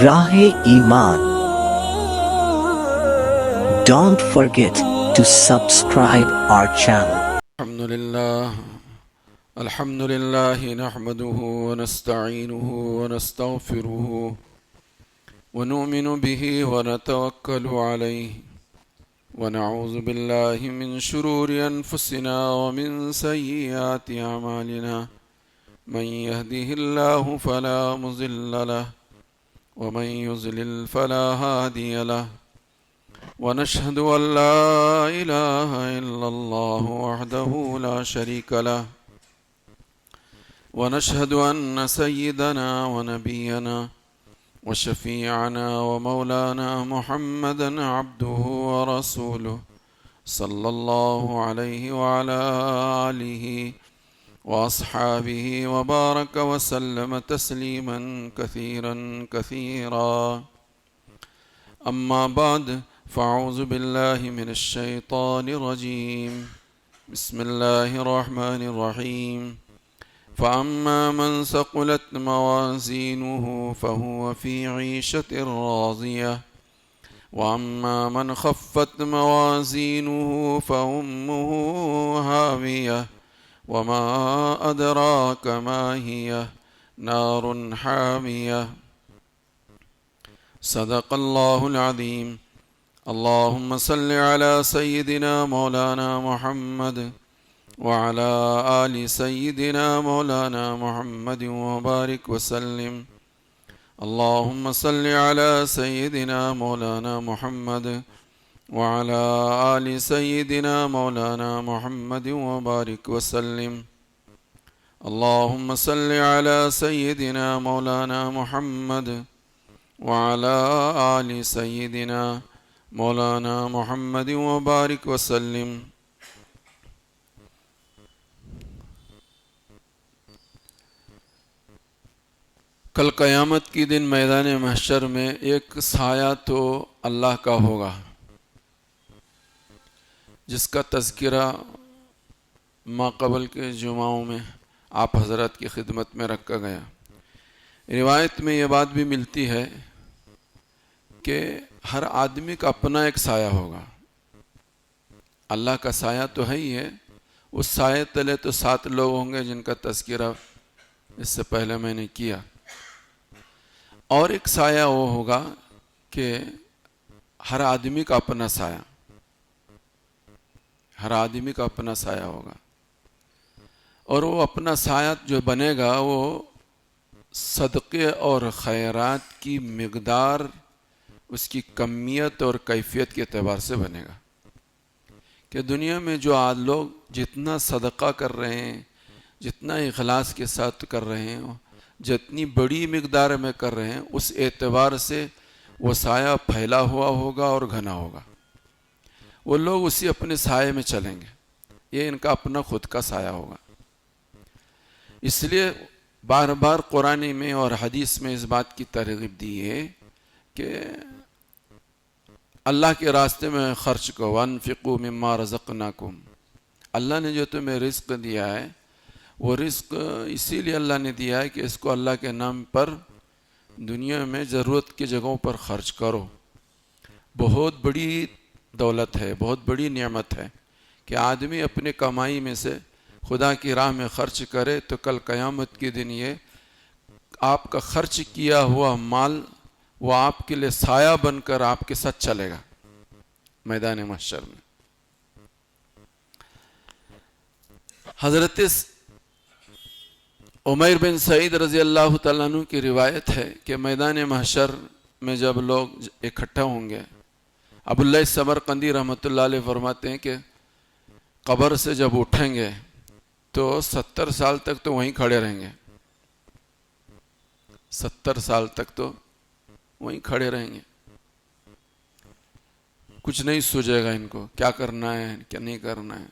راہ ایمان. Don't forget to subscribe our channel. الحمد لله نحمده ونستعينه ونستغفره ونؤمن به ونتوكل عليه ونعوذ بالله من شرور أنفسنا ومن سيئات أعمالنا من يهده الله فلا مضل له ومن يضلل فلا هادي له ونشهد أن لا إله إلا الله وحده لا شريك له ونشهد أن سيدنا ونبينا وشفيعنا ومولانا محمدا عبده ورسوله صلى الله عليه وعلى آله وأصحابه وبارك وسلم تسليما كثيرا كثيرا. أما بعد فأعوذ بالله من الشيطان الرجيم. بسم الله الرحمن الرحيم. فأما من ثقلت موازينه فهو في عيشة راضية وأما من خفت موازينه فأمه هاوية وما أدراك ما هي نار حامية. صدق الله العظيم. اللهم صل على سيدنا مولانا محمد وعلى آل سيدنا مولانا محمد وبارك وسلم. اللهم صل على سيدنا مولانا محمد وعلى آل سيدنا مولانا محمد وبارك وسلم. اللهم صل على سيدنا مولانا محمد وعلى آل سيدنا مولانا محمد وبارك وسلم. کل قیامت کی دن میدان محشر میں ایک سایہ تو اللہ کا ہوگا جس کا تذکرہ ماقبل کے جمعوں میں آپ حضرات کی خدمت میں رکھا گیا. روایت میں یہ بات بھی ملتی ہے کہ ہر آدمی کا اپنا ایک سایہ ہوگا. اللہ کا سایہ تو ہے ہی ہے، اس سایہ تلے تو 7 لوگ ہوں گے جن کا تذکرہ اس سے پہلے میں نے کیا. اور ایک سایہ وہ ہوگا کہ ہر آدمی کا اپنا سایہ، ہر آدمی کا اپنا سایہ ہوگا، اور وہ اپنا سایہ جو بنے گا وہ صدقے اور خیرات کی مقدار، اس کی کمیت اور کیفیت کے اعتبار سے بنے گا. کہ دنیا میں جو لوگ جتنا صدقہ کر رہے ہیں، جتنا اخلاص کے ساتھ کر رہے ہیں، جتنی بڑی مقدار میں کر رہے ہیں، اس اعتبار سے وہ سایہ پھیلا ہوا ہوگا اور گھنا ہوگا. وہ لوگ اسی اپنے سائے میں چلیں گے. یہ ان کا اپنا خود کا سایہ ہوگا. اس لیے بار بار قرآن میں اور حدیث میں اس بات کی ترغیب دی ہے کہ اللہ کے راستے میں خرچ کرو. وَأَنفِقُوا مِمَّا رَزَقْنَاكُمْ. اللہ نے جو تمہیں رزق دیا ہے، وہ رزق اسی لیے اللہ نے دیا ہے کہ اس کو اللہ کے نام پر دنیا میں ضرورت کی جگہوں پر خرچ کرو. بہت بڑی دولت ہے، بہت بڑی نعمت ہے کہ آدمی اپنے کمائی میں سے خدا کی راہ میں خرچ کرے تو کل قیامت کے دن یہ آپ کا خرچ کیا ہوا مال وہ آپ کے لیے سایہ بن کر آپ کے ساتھ چلے گا میدان محشر میں. حضرت عمیر بن سعید رضی اللہ تعالیٰ عنہ کی روایت ہے کہ میدان محشر میں جب لوگ اکٹھا ہوں گے، ابواللہ سمرقندی رحمۃ اللہ علیہ فرماتے ہیں کہ قبر سے جب اٹھیں گے تو 70 سال تک تو وہیں کھڑے رہیں گے. 70 سال تک تو وہیں کھڑے رہیں گے. کچھ نہیں سوچے گا ان کو کیا کرنا ہے کیا نہیں کرنا ہے.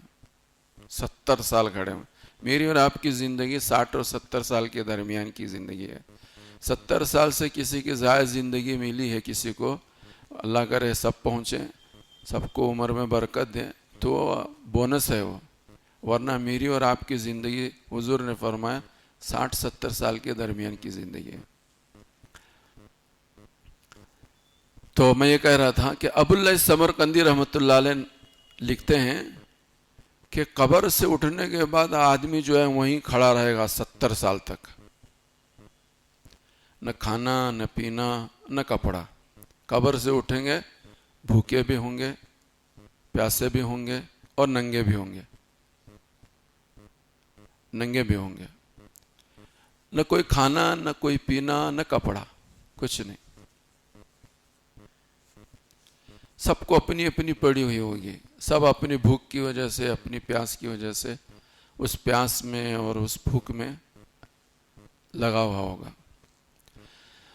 70 سال کھڑے ہوئے. میری اور آپ کی زندگی 60 اور 70 سال کے درمیان کی زندگی ہے. 70 سال سے کسی کی زائد زندگی ملی ہے کسی کو، اللہ کرے سب پہنچیں، سب کو عمر میں برکت دیں تو بونس ہے وہ. ورنہ میری اور آپ کی زندگی حضور نے فرمایا 60-70 سال کے درمیان کی زندگی ہے. تو میں یہ کہہ رہا تھا کہ ابو اللہ سمرقندی رحمۃ اللہ علیہ لکھتے ہیں کہ قبر سے اٹھنے کے بعد آدمی جو ہے وہیں کھڑا رہے گا 70 سال تک. نہ کھانا نہ پینا نہ کپڑا. قبر سے اٹھیں گے بھوکے بھی ہوں گے, پیاسے بھی ہوں گے اور ننگے بھی ہوں گے. ننگے بھی ہوں گے. نہ کوئی کھانا نہ کوئی پینا نہ کپڑا, کچھ نہیں. سب کو اپنی اپنی پڑی ہوئی ہوگی. سب اپنی بھوک کی وجہ سے, اپنی پیاس کی وجہ سے اس پیاس میں اور اس بھوک میں لگا ہوا ہوگا.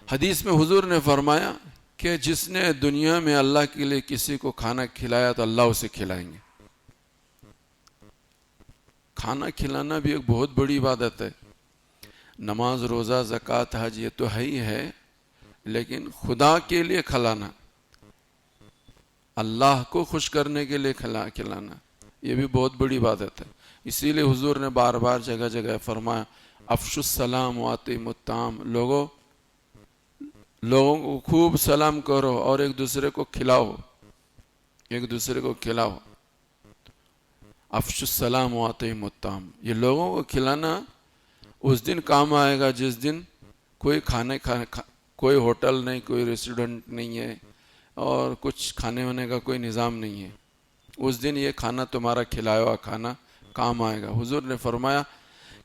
حدیث میں حضور نے فرمایا کہ جس نے دنیا میں اللہ کے لیے کسی کو کھانا کھلایا تو اللہ اسے کھلائیں گے. کھانا کھلانا بھی ایک بہت بڑی عبادت ہے. نماز, روزہ, زکوٰۃ, حج یہ تو ہے ہی ہے, لیکن خدا کے لیے کھلانا, اللہ کو خوش کرنے کے لیے کھلانا, یہ بھی بہت بڑی عبادت ہے. اسی لیے حضور نے بار بار جگہ جگہ فرمایا افشوا السلام واطعموا الطعام, لوگوں کو خوب سلام کرو اور ایک دوسرے کو کھلاؤ, ایک دوسرے کو کھلاؤ. افشوا السلام واطعموا الطعام, یہ لوگوں کو کھلانا اس دن کام آئے گا جس دن کوئی کوئی ہوٹل نہیں, کوئی ریسٹورنٹ نہیں ہے اور کچھ کھانے وانے کا کوئی نظام نہیں ہے. اس دن یہ کھانا تمہارا کھلایا ہوا کھانا کام آئے گا. حضور نے فرمایا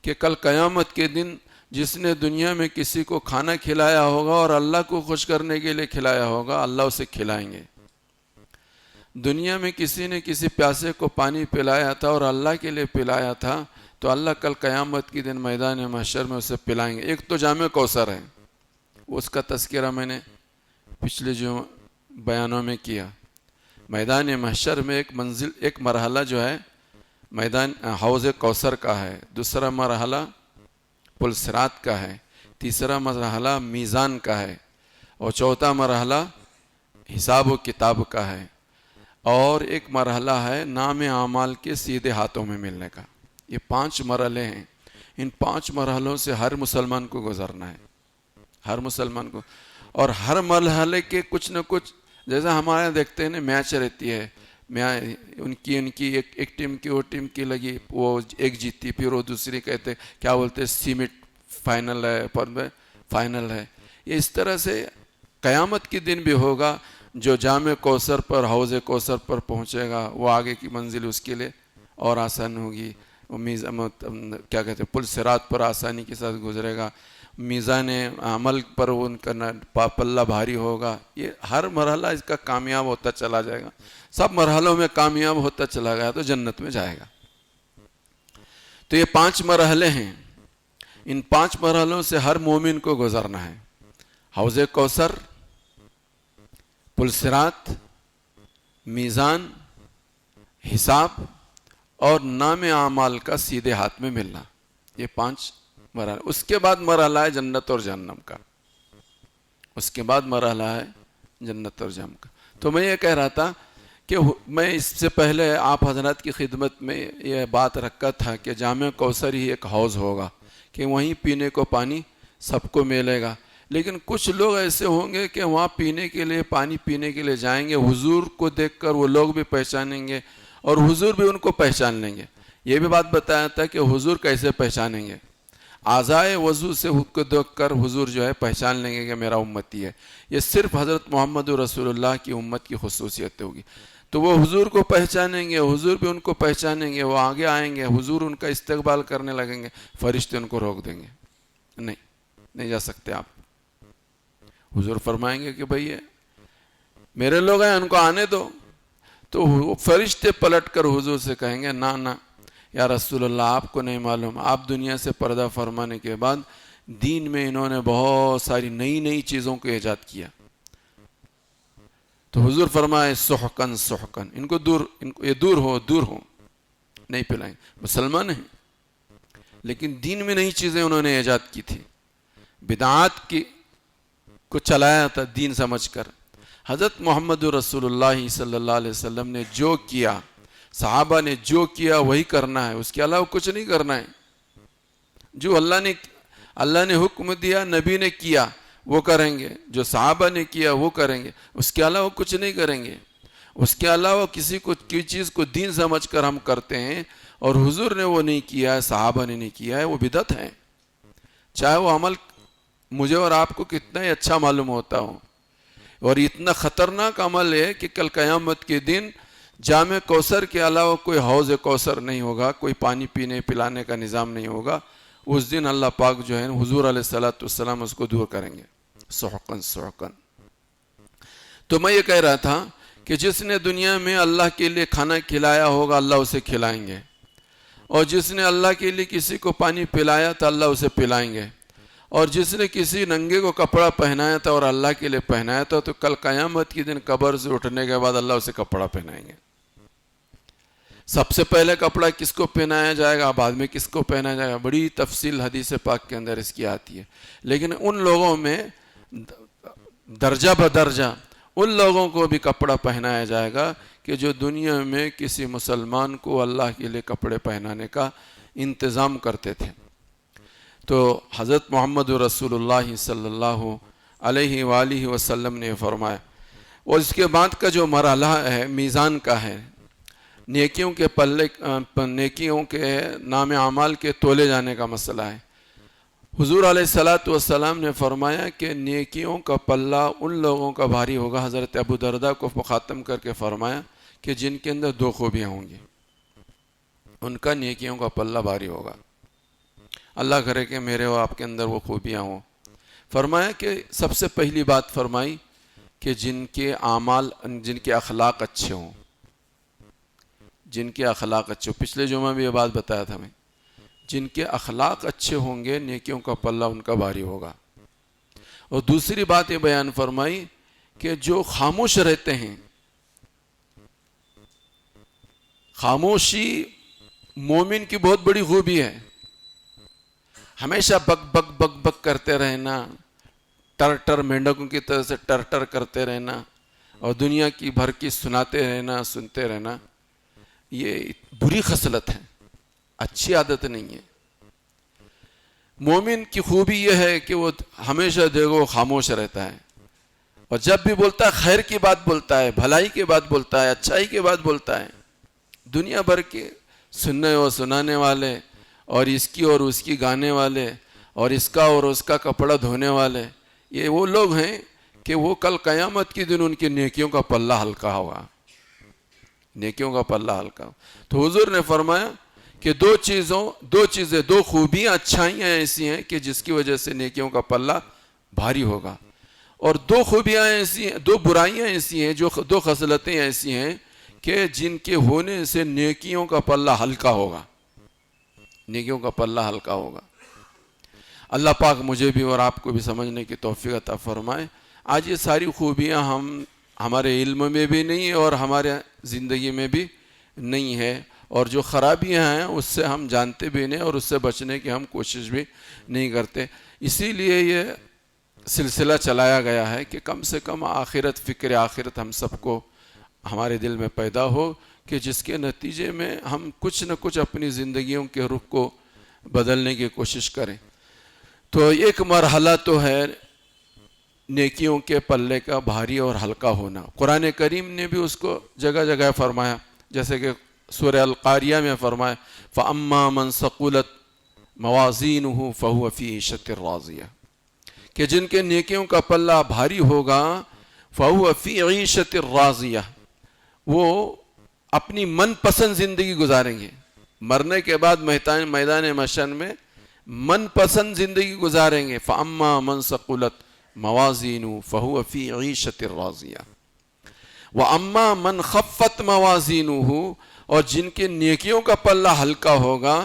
کہ کل قیامت کے دن جس نے دنیا میں کسی کو کھانا کھلایا ہوگا اور اللہ کو خوش کرنے کے لیے کھلایا ہوگا, اللہ اسے کھلائیں گے. دنیا میں کسی نے کسی پیاسے کو پانی پلایا تھا اور اللہ کے لیے پلایا تھا تو اللہ کل قیامت کے دن میدان محشر میں اسے پلائیں گے. ایک تو جام کوثر ہے, اس کا تذکرہ میں نے پچھلے جو بیانوں میں کیا. میدان محشر میں ایک مرحلہ جو ہے میدان حوض کوثر کا ہے, دوسرا مرحلہ پل صراط کا ہے, تیسرا مرحلہ میزان کا ہے, اور چوتھا مرحلہ حساب و کتاب کا ہے, اور ایک مرحلہ ہے نام اعمال کے سیدھے ہاتھوں میں ملنے کا. یہ 5 مرحلے ہیں. ان 5 مرحلوں سے ہر مسلمان کو گزرنا ہے, ہر مسلمان کو. اور ہر مرحلے کے کچھ نہ کچھ, جیسا ہمارے دیکھتے ہیں نا میچ رہتی ہے, ان کی ایک ٹیم کی وہ ٹیم کی لگی, وہ ایک جیتی, پھر وہ دوسری کہتے کیا بولتے سیمٹ فائنل ہے, فائنل ہے. یہ اس طرح سے قیامت کے دن بھی ہوگا. جو جام کوثر پر, حوض کوثر پر پہنچے گا وہ آگے کی منزل اس کے لیے اور آسان ہوگی. کیا کہتے ہیں پل صراط پر آسانی کے ساتھ گزرے گا. میزان عمل پر ان کا پلہ بھاری ہوگا. یہ ہر مرحلہ اس کا کامیاب ہوتا چلا جائے گا. سب مرحلوں میں کامیاب ہوتا چلا گیا تو جنت میں جائے گا. تو یہ 5 مرحلے ہیں. ان 5 مرحلوں سے ہر مومن کو گزرنا ہے. حوض کوثر, پل صراط, میزان, حساب اور نام اعمال کا سیدھے ہاتھ میں ملنا. یہ 5 مرحلہ. اس کے بعد مرحلہ ہے جنت اور جہنم کا. اس کے بعد مرحلہ ہے جنت اور جہنم کا. تو میں یہ کہہ رہا تھا کہ میں اس سے پہلے آپ حضرات کی خدمت میں یہ بات رکھا تھا کہ جامع کوثر ہی ایک حوض ہوگا کہ وہیں پینے کو پانی سب کو ملے گا. لیکن کچھ لوگ ایسے ہوں گے کہ وہاں پینے کے لیے, پانی پینے کے لیے جائیں گے, حضور کو دیکھ کر وہ لوگ بھی پہچانیں گے اور حضور بھی ان کو پہچان لیں گے. یہ بھی بات بتایا تھا کہ حضور کیسے پہچانیں گے. اعضائے وضو سے کو دیکھ کر حضور جو ہے پہچان لیں گے کہ میرا امتی ہے. یہ صرف حضرت محمد رسول اللہ کی امت کی خصوصیت ہوگی. تو وہ حضور کو پہچانیں گے, حضور بھی ان کو پہچانیں گے, وہ آگے آئیں گے, حضور ان کا استقبال کرنے لگیں گے, فرشتے ان کو روک دیں گے, نہیں جا سکتے آپ. حضور فرمائیں گے کہ بھئی میرے لوگ ہیں ان کو آنے دو. تو فرشتے پلٹ کر حضور سے کہیں گے نہ یا رسول اللہ آپ کو نہیں معلوم, آپ دنیا سے پردہ فرمانے کے بعد دین میں انہوں نے بہت ساری نئی چیزوں کو ایجاد کیا. تو حضور فرمائے سحقن, ان کو دور ہو, نہیں پلائیں. مسلمان ہیں لیکن دین میں نئی چیزیں انہوں نے ایجاد کی تھی, بدعات کی کو چلایا تھا دین سمجھ کر. حضرت محمد رسول اللہ صلی اللہ علیہ وسلم نے جو کیا, صحابہ نے جو کیا وہی کرنا ہے, اس کے علاوہ کچھ نہیں کرنا ہے. جو اللہ نے اللہ نے حکم دیا، نبی نے کیا، وہ کریں گے، جو صحابہ نے کیا وہ کریں گے، اس کے علاوہ کچھ نہیں کریں گے۔ اس کے علاوہ کی چیز کو دین سمجھ کر ہم کرتے ہیں اور حضور نے وہ نہیں کیا ہے، صحابہ نے نہیں کیا ہے، وہ بدعت ہے، چاہے وہ عمل مجھے اور آپ کو کتنا ہی اچھا معلوم ہوتا ہو۔ اور اتنا خطرناک عمل ہے کہ کل قیامت کے دن جام کوثر کے علاوہ کوئی حوض کوثر نہیں ہوگا، کوئی پانی پینے پلانے کا نظام نہیں ہوگا۔ اس دن اللہ پاک جو ہے حضور علیہ الصلوۃ والسلام اس کو دور کریں گے، سحقاً سحقاً۔ تو میں یہ کہہ رہا تھا کہ جس نے دنیا میں اللہ کے لیے کھانا کھلایا ہوگا اللہ اسے کھلائیں گے، اور جس نے اللہ کے لیے کسی کو پانی پلایا تو اللہ اسے پلائیں گے، اور جس نے کسی ننگے کو کپڑا پہنایا تھا اور اللہ کے لیے پہنایا تھا تو کل قیامت کے دن قبر سے اٹھنے کے بعد اللہ اسے کپڑا پہنائیں گے۔ سب سے پہلے کپڑا کس کو پہنایا جائے گا، بعد میں کس کو پہنایا جائے گا، بڑی تفصیل حدیث پاک کے اندر اس کی آتی ہے۔ لیکن ان لوگوں میں درجہ بدرجہ ان لوگوں کو بھی کپڑا پہنایا جائے گا کہ جو دنیا میں کسی مسلمان کو اللہ کے لیے کپڑے پہنانے کا انتظام کرتے تھے۔ تو حضرت محمد رسول اللہ صلی اللہ علیہ وآلہ وسلم نے فرمایا، اور اس کے بعد کا جو مرحلہ ہے میزان کا ہے، نیکیوں کے پلے، نیکیوں کے نام اعمال کے تولے جانے کا مسئلہ ہے۔ حضور علیہ الصلوۃ والسلام نے فرمایا کہ نیکیوں کا پلہ ان لوگوں کا بھاری ہوگا، حضرت ابو درداء کو مخاطب کر کے فرمایا کہ جن کے اندر دو خوبیاں ہوں گی، ان کا نیکیوں کا پلہ بھاری ہوگا۔ اللہ کرے کہ میرے اور آپ کے اندر وہ خوبیاں ہوں۔ فرمایا کہ سب سے پہلی بات فرمائی کہ جن کے اعمال، جن کے اخلاق اچھے ہوں، جن کے اخلاق اچھے ہوں۔ پچھلے جمعہ بھی یہ بات بتایا تھا میں، جن کے اخلاق اچھے ہوں گے نیکیوں کا پلہ ان کا بھاری ہوگا۔ اور دوسری بات یہ بیان فرمائی کہ جو خاموش رہتے ہیں، خاموشی مومن کی بہت بڑی خوبی ہے۔ ہمیشہ بک بک بک بک کرتے رہنا، ٹر ٹر مینڈکوں کی طرح سے ٹر ٹر کرتے رہنا اور دنیا کی بھر کی سناتے رہنا، سنتے رہنا، یہ بری خصلت ہے، اچھی عادت نہیں ہے۔ مومن کی خوبی یہ ہے کہ وہ ہمیشہ دیکھو خاموش رہتا ہے، اور جب بھی بولتا ہے خیر کی بات بولتا ہے، بھلائی کی بات بولتا ہے، اچھائی کی بات بولتا ہے۔ دنیا بھر کے سننے اور سنانے والے اور اس کی اور اس کی گانے والے اور اس کا اور اس کا کپڑا دھونے والے، یہ وہ لوگ ہیں کہ وہ کل قیامت کے دن ان کی نیکیوں کا پلہ ہلکا ہوگا، نیکیوں کا پلہ ہلکا ہوگا۔ تو حضور نے فرمایا کہ دو خوبیاں، اچھائیاں ایسی ہیں کہ جس کی وجہ سے نیکیوں کا پلہ بھاری ہوگا، اور دو خوبیاں ایسی ہیں، دو برائیاں ایسی ہیں، جو دو خصلتیں ایسی ہیں کہ جن کے ہونے سے نیکیوں کا پلہ ہلکا ہوگا، نیکیوں کا پلہ ہلکا ہوگا۔ اللہ پاک مجھے بھی اور آپ کو بھی سمجھنے کی توفیق عطا فرمائے۔ آج یہ ساری خوبیاں ہمارے علم میں بھی نہیں ہے اور ہمارے زندگی میں بھی نہیں ہے، اور جو خرابیاں ہیں اس سے ہم جانتے بھی نہیں اور اس سے بچنے کی ہم کوشش بھی نہیں کرتے۔ اسی لیے یہ سلسلہ چلایا گیا ہے کہ کم سے کم آخرت، فکر آخرت ہم سب کو ہمارے دل میں پیدا ہو، کہ جس کے نتیجے میں ہم کچھ نہ کچھ اپنی زندگیوں کے رخ کو بدلنے کی کوشش کریں۔ تو ایک مرحلہ تو ہے نیکیوں کے پلے کا بھاری اور ہلکا ہونا۔ قرآن کریم نے بھی اس کو جگہ جگہ فرمایا، جیسے کہ سورہ القاریہ میں فرمایا فَأَمَّا مَنْ ثَقُلَتْ مَوَازِينُهُ فَهُوَ فِي عِيشَةٍ رَاضِيَةٍ، کہ جن کے نیکیوں کا پلہ بھاری ہوگا فَهُوَ فِي عِيشَةٍ رَاضِيَةٍ، وہ اپنی من پسند زندگی گزاریں گے، مرنے کے بعد میدان محشر میں من پسند زندگی گزاریں گے۔ فَأَمَّا مَنْ ثَقُلَتْ مَوَازِينُهُ فَهُوَ فِي عِيشَةٍ رَاضِيَةٍ وَأَمَّا مَنْ خَفَّتْ مَوَازِينُهُ، اور جن کے نیکیوں کا پلہ ہلکا ہوگا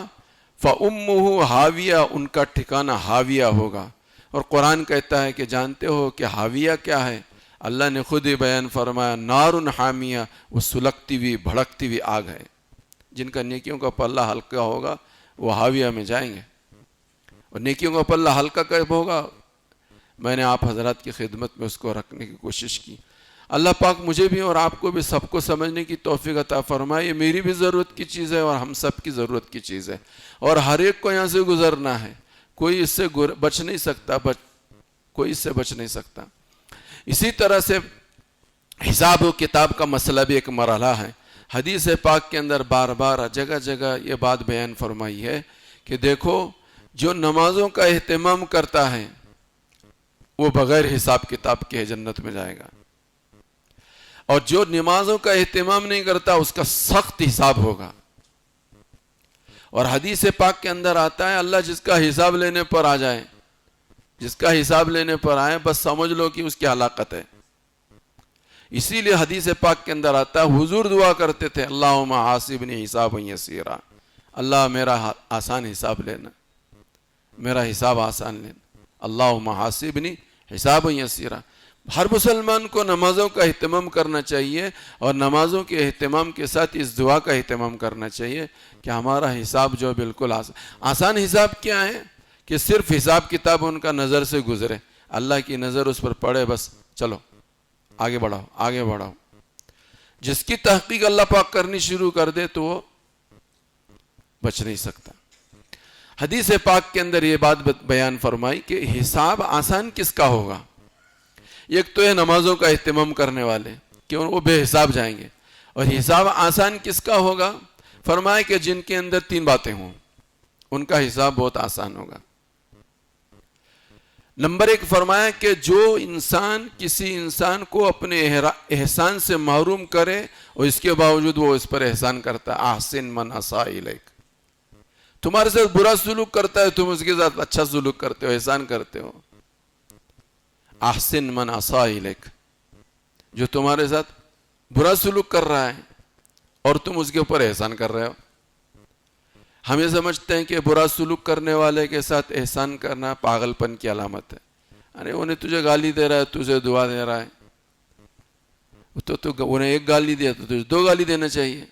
فَأُمُّهُ حاویہ، ان کا ٹھکانہ حاویہ ہوگا۔ اور قرآن کہتا ہے کہ جانتے ہو کہ حاویہ کیا ہے؟ اللہ نے خود ہی بیان فرمایا نارٌ حامیہ، وہ سلگتی ہوئی بھڑکتی ہوئی آگ ہے۔ جن کا نیکیوں کا پلہ ہلکا ہوگا وہ حاویہ میں جائیں گے۔ اور نیکیوں کا پلہ ہلکا کب ہوگا؟ میں نے آپ حضرات کی خدمت میں اس کو رکھنے کی کوشش کی۔ اللہ پاک مجھے بھی اور آپ کو بھی سب کو سمجھنے کی توفیق عطا فرمائے۔ یہ میری بھی ضرورت کی چیز ہے اور ہم سب کی ضرورت کی چیز ہے، اور ہر ایک کو یہاں سے گزرنا ہے۔ کوئی اس سے بچ نہیں سکتا، کوئی اس سے بچ نہیں سکتا۔ اسی طرح سے حساب و کتاب کا مسئلہ بھی ایک مرحلہ ہے۔ حدیث پاک کے اندر بار بار جگہ جگہ یہ بات بیان فرمائی ہے کہ دیکھو جو نمازوں کا اہتمام کرتا ہے وہ بغیر حساب کتاب کے جنت میں جائے گا، اور جو نمازوں کا اہتمام نہیں کرتا اس کا سخت حساب ہوگا۔ اور حدیث پاک کے اندر آتا ہے اللہ جس کا حساب لینے پر آ جائے، جس کا حساب لینے پر آئے، بس سمجھ لو کہ اس کی ہلاکت ہے۔ اسی لیے حدیث پاک کے اندر آتا ہے حضور دعا کرتے تھے اللہم حاسبنی حسابا یسیرا، اللہ میرا آسان حساب لینا، میرا حساب آسان لینا، اللہم حاسبنی حسابا یسیرا۔ ہر مسلمان کو نمازوں کا اہتمام کرنا چاہیے، اور نمازوں کے اہتمام کے ساتھ اس دعا کا اہتمام کرنا چاہیے کہ ہمارا حساب جو بالکل آسان حساب کیا ہے کہ صرف حساب کتاب ان کا نظر سے گزرے، اللہ کی نظر اس پر پڑے، بس چلو آگے بڑھاؤ آگے بڑھاؤ۔ جس کی تحقیق اللہ پاک کرنی شروع کر دے تو وہ بچ نہیں سکتا۔ حدیث پاک کے اندر یہ بات بیان فرمائی کہ حساب آسان کس کا ہوگا؟ ایک تو ہے نمازوں کا اہتمام کرنے والے کہ وہ بے حساب جائیں گے، اور حساب آسان کس کا ہوگا؟ فرمایا کہ جن کے اندر 3 باتیں ہوں ان کا حساب بہت آسان ہوگا۔ نمبر 1 فرمایا کہ جو انسان کسی انسان کو اپنے احسان سے محروم کرے اور اس کے باوجود وہ اس پر احسان کرتا ہے، احسن من اساء الیک، تمہارے ساتھ برا سلوک کرتا ہے تم اس کے ساتھ اچھا سلوک کرتے ہو، احسان کرتے ہو، احسن من اساء الیک، جو تمہارے ساتھ برا سلوک کر رہا ہے اور تم اس کے اوپر احسان کر رہے ہو۔ ہم یہ سمجھتے ہیں کہ برا سلوک کرنے والے کے ساتھ احسان کرنا پاگل پن کی علامت ہے، ارے انہیں تجھے گالی دے رہا ہے، تجھے دعا دے رہا ہے، تو انہیں 1 گالی دیا تو تجھے 2 گالی دینا چاہیے۔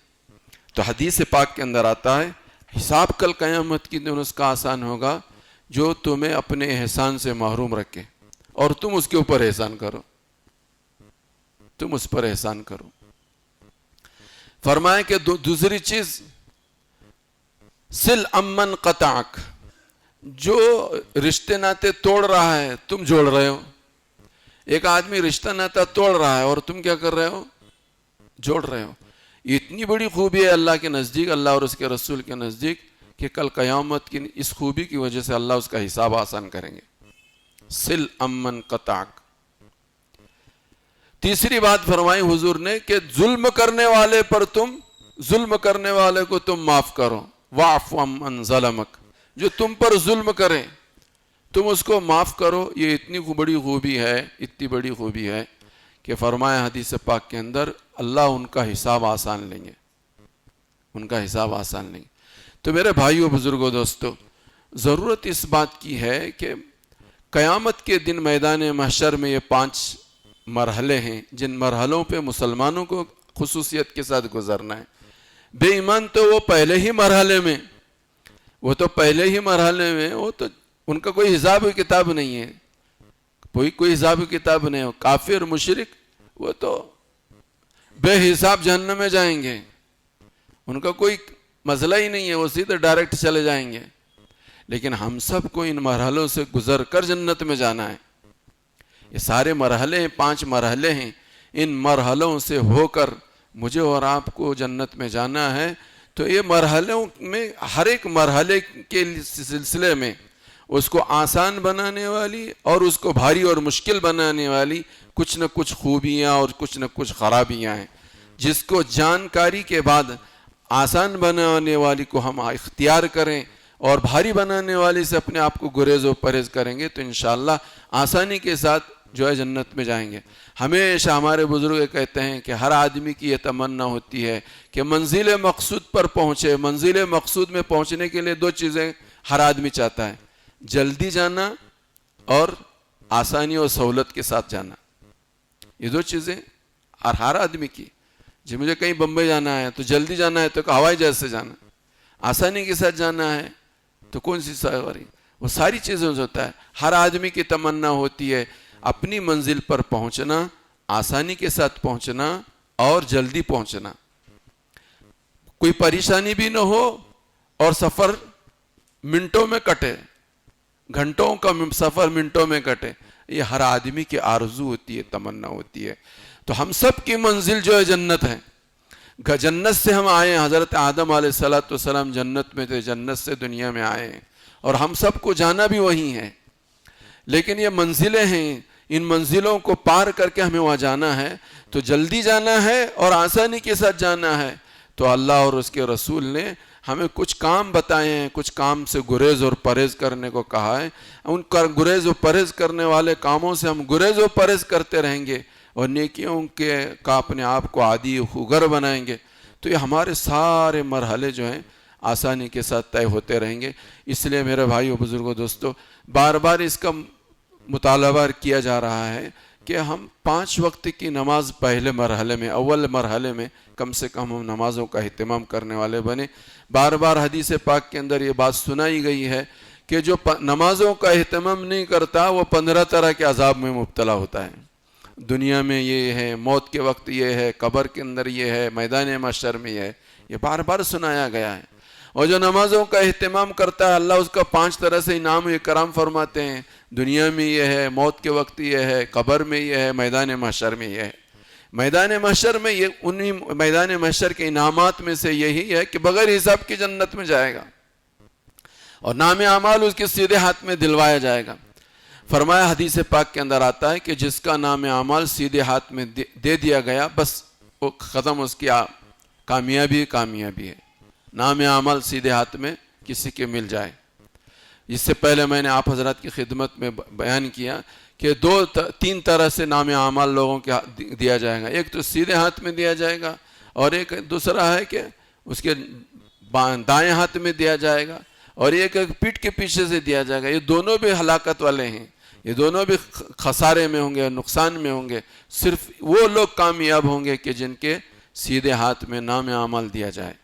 تو حدیث پاک کے اندر آتا ہے حساب کل قیامت کی دن اس کا آسان ہوگا جو تمہیں اپنے احسان سے محروم رکھے اور تم اس کے اوپر احسان کرو، تم اس پر احسان کرو۔ فرمائے کہ دوسری چیز سل امن قطعک، جو رشتے ناتے توڑ رہا ہے تم جوڑ رہے ہو۔ ایک آدمی رشتہ ناتا توڑ رہا ہے اور تم کیا کر رہے ہو؟ جوڑ رہے ہو۔ اتنی بڑی خوبی ہے اللہ کے نزدیک، اللہ اور اس کے رسول کے نزدیک، کہ کل قیامت کی اس خوبی کی وجہ سے اللہ اس کا حساب آسان کریں گے۔ سل امن قطعک۔ تیسری بات فرمائی حضور نے کہ ظلم کرنے والے پر ظلم کرنے والے کو تم معاف کرو، واعف عمن ظلمک، جو تم پر ظلم کرے تم اس کو معاف کرو۔ یہ اتنی بڑی خوبی ہے، اتنی بڑی خوبی ہے کہ فرمایا حدیث پاک کے اندر اللہ ان کا حساب آسان لیں گے، ان کا حساب آسان لیں گے۔ تو میرے بھائیوں بزرگوں دوستو، ضرورت اس بات کی ہے کہ قیامت کے دن میدان محشر میں یہ 5 مرحلے ہیں جن مرحلوں پہ مسلمانوں کو خصوصیت کے ساتھ گزرنا ہے۔ بے ایمان تو وہ پہلے ہی مرحلے میں، وہ تو ان کا کوئی حساب و کتاب نہیں ہے، کوئی حساب و کتاب نہیں ہے۔ کافر مشرک وہ تو بے حساب جہنم میں جائیں گے، ان کا کوئی مسئلہ ہی نہیں ہے، وہ سیدھے ڈائریکٹ چلے جائیں گے۔ لیکن ہم سب کو ان مرحلوں سے گزر کر جنت میں جانا ہے۔ یہ سارے مرحلے ہیں، 5 مرحلے ہیں، ان مرحلوں سے ہو کر مجھے اور آپ کو جنت میں جانا ہے۔ تو یہ مرحلوں میں ہر ایک مرحلے کے سلسلے میں اس کو آسان بنانے والی اور اس کو بھاری اور مشکل بنانے والی کچھ نہ کچھ خوبیاں اور کچھ نہ کچھ خرابیاں ہیں، جس کو جانکاری کے بعد آسان بنانے والی کو ہم اختیار کریں اور بھاری بنانے والی سے اپنے آپ کو گریز و پرہیز کریں گے تو انشاءاللہ آسانی کے ساتھ جو ہے جنت میں جائیں گے۔ ہمیشہ ہمارے بزرگ کہتے ہیں کہ ہر آدمی کی یہ تمنا ہوتی ہے کہ منزل مقصود پر پہنچے۔ منزل مقصود میں پہنچنے کے لیے 2 چیزیں ہر آدمی چاہتا ہے، جلدی جانا اور آسانی اور سہولت کے ساتھ جانا۔ یہ 2 چیزیں ہر آدمی کی، جی مجھے کہیں بمبئی جانا ہے تو جلدی جانا ہے تو ہوائی جہاز سے جانا، آسانی کے ساتھ جانا ہے تو کون سی سواری، وہ ساری چیزیں ہوتا ہے۔ ہر آدمی کی تمنا ہوتی ہے اپنی منزل پر پہنچنا، آسانی کے ساتھ پہنچنا اور جلدی پہنچنا، کوئی پریشانی بھی نہ ہو اور سفر منٹوں میں کٹے، گھنٹوں کا سفر منٹوں میں کٹے، یہ ہر آدمی کی آرزو ہوتی ہے، تمنا ہوتی ہے۔ تو ہم سب کی منزل جو ہے جنت ہے، جنت سے ہم آئے ہیں، حضرت آدم علیہ السلام جنت میں تھے، جنت سے دنیا میں آئے ہیں، اور ہم سب کو جانا بھی وہی ہے۔ لیکن یہ منزلیں ہیں، ان منزلوں کو پار کر کے ہمیں وہاں جانا ہے، تو جلدی جانا ہے اور آسانی کے ساتھ جانا ہے۔ تو اللہ اور اس کے رسول نے ہمیں کچھ کام بتائے ہیں، کچھ کام سے گریز اور پرہیز کرنے کو کہا ہے۔ ان گریز و پرہیز کرنے والے کاموں سے ہم گریز و پرہیز کرتے رہیں گے اور نیکیوں کا اپنے آپ کو عادی خوگر بنائیں گے، تو یہ ہمارے سارے مرحلے جو ہیں آسانی کے ساتھ طے ہوتے رہیں گے۔ اس لیے میرے بھائیو، بزرگوں، دوستو، بار بار اس کا مطالبہ کیا جا رہا ہے کہ ہم 5 وقت کی نماز پہلے مرحلے میں، اول مرحلے میں کم سے کم ہم نمازوں کا اہتمام کرنے والے بنے۔ بار بار حدیث پاک کے اندر یہ بات سنائی گئی ہے کہ جو نمازوں کا اہتمام نہیں کرتا وہ 15 طرح کے عذاب میں مبتلا ہوتا ہے۔ دنیا میں یہ ہے، موت کے وقت یہ ہے، قبر کے اندر یہ ہے، میدان محشر میں یہ ہے، یہ بار بار سنایا گیا ہے۔ اور جو نمازوں کا اہتمام کرتا ہے، اللہ اس کا 5 طرح سے انعام و اکرام فرماتے ہیں۔ دنیا میں یہ ہے، موت کے وقت یہ ہے، قبر میں یہ ہے، میدان محشر میں یہ ہے۔ میدان محشر میں یہ انہی میدان محشر کے انعامات میں سے یہی ہے کہ بغیر حساب کی جنت میں جائے گا، اور نام اعمال اس کے سیدھے ہاتھ میں دلوایا جائے گا۔ فرمایا حدیث پاک کے اندر آتا ہے کہ جس کا نام اعمال سیدھے ہاتھ میں دے دیا گیا، بس وہ ختم، اس کی کامیابی ہے۔ نام اعمال سیدھے ہاتھ میں کسی کے مل جائے۔ اس سے پہلے میں نے آپ حضرات کی خدمت میں بیان کیا کہ 3 طرح سے نام اعمال لوگوں کے دیا جائے گا۔ ایک تو سیدھے ہاتھ میں دیا جائے گا، اور ایک دوسرا ہے کہ اس کے دائیں ہاتھ میں دیا جائے گا، اور ایک پیٹھ کے پیچھے سے دیا جائے گا۔ یہ دونوں بھی ہلاکت والے ہیں، یہ دونوں بھی خسارے میں ہوں گے، نقصان میں ہوں گے۔ صرف وہ لوگ کامیاب ہوں گے کہ جن کے سیدھے ہاتھ میں نام اعمال دیا جائے۔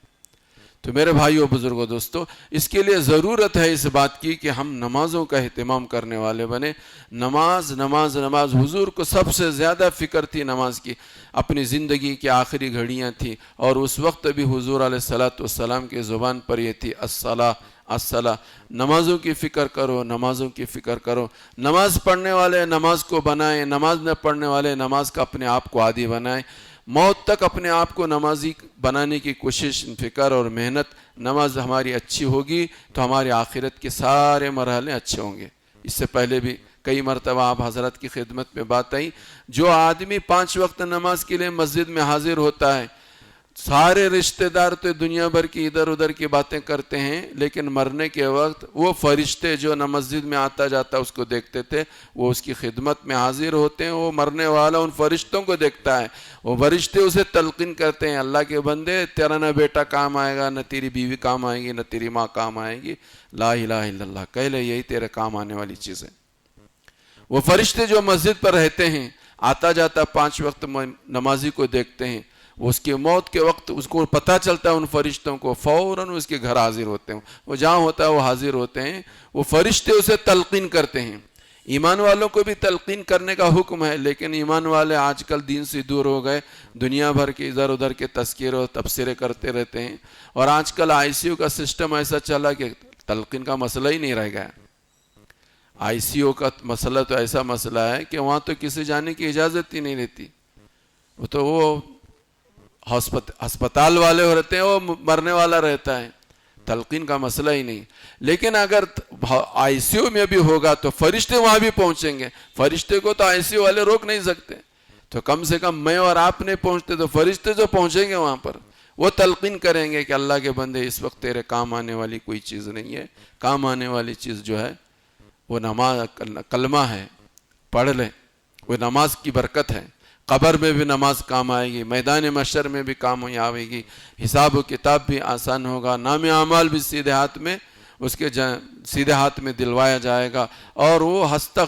تو میرے بھائیو، بزرگوں، دوستو، اس کے لیے ضرورت ہے اس بات کی کہ ہم نمازوں کا اہتمام کرنے والے بنے۔ نماز نماز نماز، حضور کو سب سے زیادہ فکر تھی نماز کی، اپنی زندگی کی آخری گھڑیاں تھیں، اور اس وقت بھی حضور علیہ السلام کی زبان پر یہ تھی، الصلاۃ الصلاۃ، نمازوں کی فکر کرو، نمازوں کی فکر کرو۔ نماز پڑھنے والے نماز کو بنائیں، نماز نہ پڑھنے والے نماز کا اپنے آپ کو عادی بنائیں۔ موت تک اپنے آپ کو نمازی بنانے کی کوشش، فکر اور محنت۔ نماز ہماری اچھی ہوگی تو ہماری آخرت کے سارے مرحلے اچھے ہوں گے۔ اس سے پہلے بھی کئی مرتبہ آپ حضرت کی خدمت میں بات آئی، جو آدمی 5 وقت نماز کے لیے مسجد میں حاضر ہوتا ہے، سارے رشتہ دار تو دنیا بھر کی ادھر ادھر کی باتیں کرتے ہیں، لیکن مرنے کے وقت وہ فرشتے جو مسجد میں آتا جاتا اس کو دیکھتے تھے، وہ اس کی خدمت میں حاضر ہوتے ہیں۔ وہ مرنے والا ان فرشتوں کو دیکھتا ہے، وہ فرشتے اسے تلقین کرتے ہیں، اللہ کے بندے، تیرا نہ بیٹا کام آئے گا، نہ تیری بیوی کام آئے گی، نہ تیری ماں کام آئے گی، لا الہ الا اللہ کہہ لے، یہی تیرے کام آنے والی چیز ہے۔ وہ فرشتے جو مسجد پر رہتے ہیں، آتا جاتا 5 وقت نمازی کو دیکھتے ہیں، وہ اس کی موت کے وقت اس کو پتہ چلتا ہے، ان فرشتوں کو فوراً اس کے گھر حاضر ہوتے ہیں، وہ جہاں ہوتا ہے وہ حاضر ہوتے ہیں۔ وہ فرشتے اسے تلقین کرتے ہیں۔ ایمان والوں کو بھی تلقین کرنے کا حکم ہے، لیکن ایمان والے آج کل دین سے دور ہو گئے، دنیا بھر کے ادھر ادھر کے تذکرے اور تبصرے کرتے رہتے ہیں، اور آج کل ICU کا سسٹم ایسا چلا کہ تلقین کا مسئلہ ہی نہیں رہ گیا۔ ICU کا مسئلہ تو ایسا مسئلہ ہے کہ وہاں تو کسی جانے کی اجازت ہی نہیں رہتی، وہ تو وہ ہسپتال والے رہتے ہیں، وہ مرنے والا رہتا ہے، تلقین کا مسئلہ ہی نہیں۔ لیکن اگر ICU میں بھی ہوگا تو فرشتے وہاں بھی پہنچیں گے، فرشتے کو تو ICU والے روک نہیں سکتے، تو کم سے کم میں اور آپ نہیں پہنچتے تو فرشتے جو پہنچیں گے وہاں پر، وہ تلقین کریں گے کہ اللہ کے بندے، اس وقت تیرے کام آنے والی کوئی چیز نہیں ہے، کام آنے والی چیز جو ہے وہ نماز، کلمہ ہے، پڑھ لیں، وہ نماز کی برکت ہے۔ قبر میں بھی نماز کام آئے گی، میدان محشر میں بھی کام آئے گی، حساب و کتاب بھی آسان ہوگا، نام اعمال بھی سیدھے ہاتھ میں، اس کے سیدھے ہاتھ میں دلوایا جائے گا، اور وہ ہنستا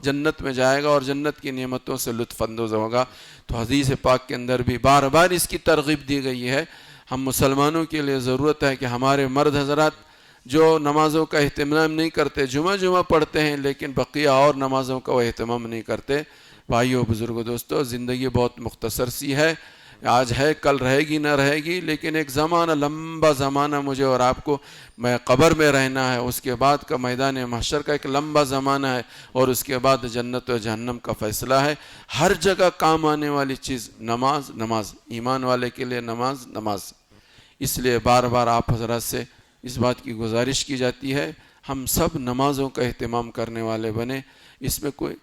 جنت میں جائے گا اور جنت کی نعمتوں سے لطف اندوز ہوگا۔ تو حدیث پاک کے اندر بھی بار بار اس کی ترغیب دی گئی ہے۔ ہم مسلمانوں کے لیے ضرورت ہے کہ ہمارے مرد حضرات جو نمازوں کا اہتمام نہیں کرتے، جمعہ پڑھتے ہیں لیکن بقیہ اور نمازوں کا وہ اہتمام نہیں کرتے۔ بھائیو، بزرگوں، دوستو، زندگی بہت مختصر سی ہے، آج ہے کل رہے گی نہ رہے گی، لیکن ایک زمانہ، لمبا زمانہ مجھے اور آپ کو میں قبر میں رہنا ہے، اس کے بعد کا میدان محشر کا ایک لمبا زمانہ ہے، اور اس کے بعد جنت و جہنم کا فیصلہ ہے۔ ہر جگہ کام آنے والی چیز نماز، نماز، ایمان والے کے لیے نماز، نماز۔ اس لیے بار بار آپ حضرات سے اس بات کی گزارش کی جاتی ہے، ہم سب نمازوں کا اہتمام کرنے والے بنے۔ اس میں کوئی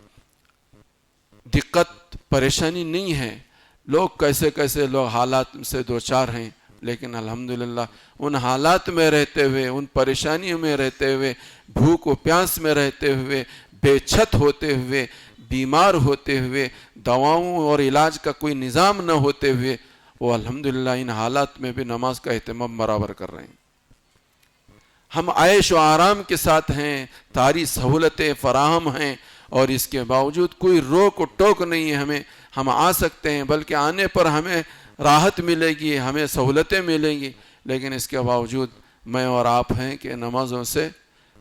دقت پریشانی نہیں ہے، لوگ کیسے کیسے لوگ حالات سے دوچار ہیں، لیکن الحمدللہ ان حالات میں رہتے ہوئے، ان پریشانیوں میں رہتے ہوئے، بھوک و پیاس میں رہتے ہوئے، بے چھت ہوتے ہوئے، بیمار ہوتے ہوئے، دواؤں اور علاج کا کوئی نظام نہ ہوتے ہوئے، وہ الحمدللہ ان حالات میں بھی نماز کا اہتمام برابر کر رہے ہیں۔ ہم عیش و آرام کے ساتھ ہیں، ساری سہولتیں فراہم ہیں، اور اس کے باوجود کوئی روک و ٹوک نہیں ہے ہمیں، ہم آ سکتے ہیں، بلکہ آنے پر ہمیں راحت ملے گی، ہمیں سہولتیں ملیں گی، لیکن اس کے باوجود میں اور آپ ہیں کہ نمازوں سے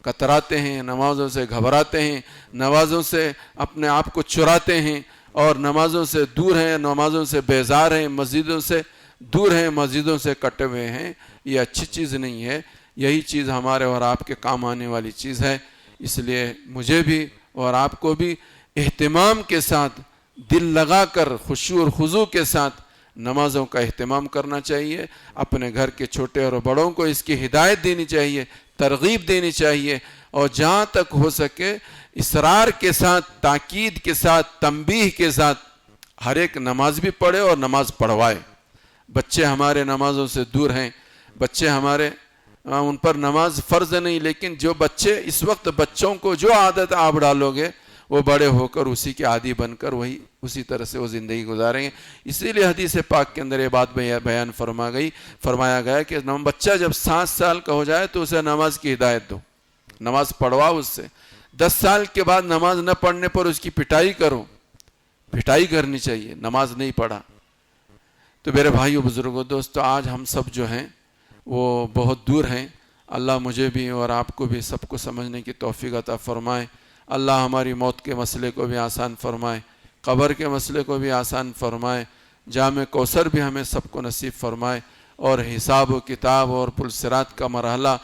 کتراتے ہیں، نمازوں سے گھبراتے ہیں، نمازوں سے اپنے آپ کو چراتے ہیں، اور نمازوں سے دور ہیں، نمازوں سے بیزار ہیں، مسجدوں سے دور ہیں، مسجدوں سے کٹے ہوئے ہیں۔ یہ اچھی چیز نہیں ہے، یہی چیز ہمارے اور آپ کے کام آنے والی چیز ہے۔ اس لیے مجھے بھی اور آپ کو بھی اہتمام کے ساتھ، دل لگا کر، خشوع اور خضوع کے ساتھ نمازوں کا اہتمام کرنا چاہیے۔ اپنے گھر کے چھوٹے اور بڑوں کو اس کی ہدایت دینی چاہیے، ترغیب دینی چاہیے، اور جہاں تک ہو سکے اصرار کے ساتھ، تاکید کے ساتھ، تنبیہ کے ساتھ ہر ایک نماز بھی پڑھے اور نماز پڑھوائے۔ بچے ہمارے نمازوں سے دور ہیں، بچے ہمارے ان پر نماز فرض نہیں، لیکن جو بچے اس وقت، بچوں کو جو عادت آپ ڈالو گے وہ بڑے ہو کر اسی کے عادی بن کر وہی اسی طرح سے وہ زندگی گزاریں گے۔ اسی لیے حدیث پاک کے اندر یہ بات بیان فرمایا گیا کہ بچہ جب 7 سال کا ہو جائے تو اسے نماز کی ہدایت دو، نماز پڑھواؤ اس سے۔ 10 سال کے بعد نماز نہ پڑھنے پر اس کی پٹائی کرو، پٹائی کرنی چاہیے، نماز نہیں پڑھا۔ تو میرے بھائیو، بزرگوں، دوستو، آج ہم سب جو ہیں وہ بہت دور ہیں۔ اللہ مجھے بھی اور آپ کو بھی سب کو سمجھنے کی توفیق عطا فرمائے۔ اللہ ہماری موت کے مسئلے کو بھی آسان فرمائے، قبر کے مسئلے کو بھی آسان فرمائے، جام کوثر بھی ہمیں سب کو نصیب فرمائے، اور حساب و کتاب اور پل صراط کا مرحلہ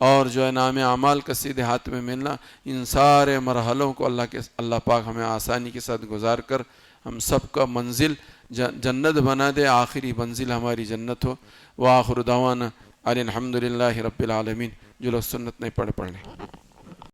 اور جو ہے نام اعمال کا سیدھے ہاتھ میں ملنا، ان سارے مرحلوں کو اللہ پاک ہمیں آسانی کے ساتھ گزار کر ہم سب کا منزل جنت بنا دے، آخری منزل ہماری جنت ہو۔ وآخر دعوانا الحمدللہ رب العالمین۔ جو لوگ سنت نہیں پڑھ لیں۔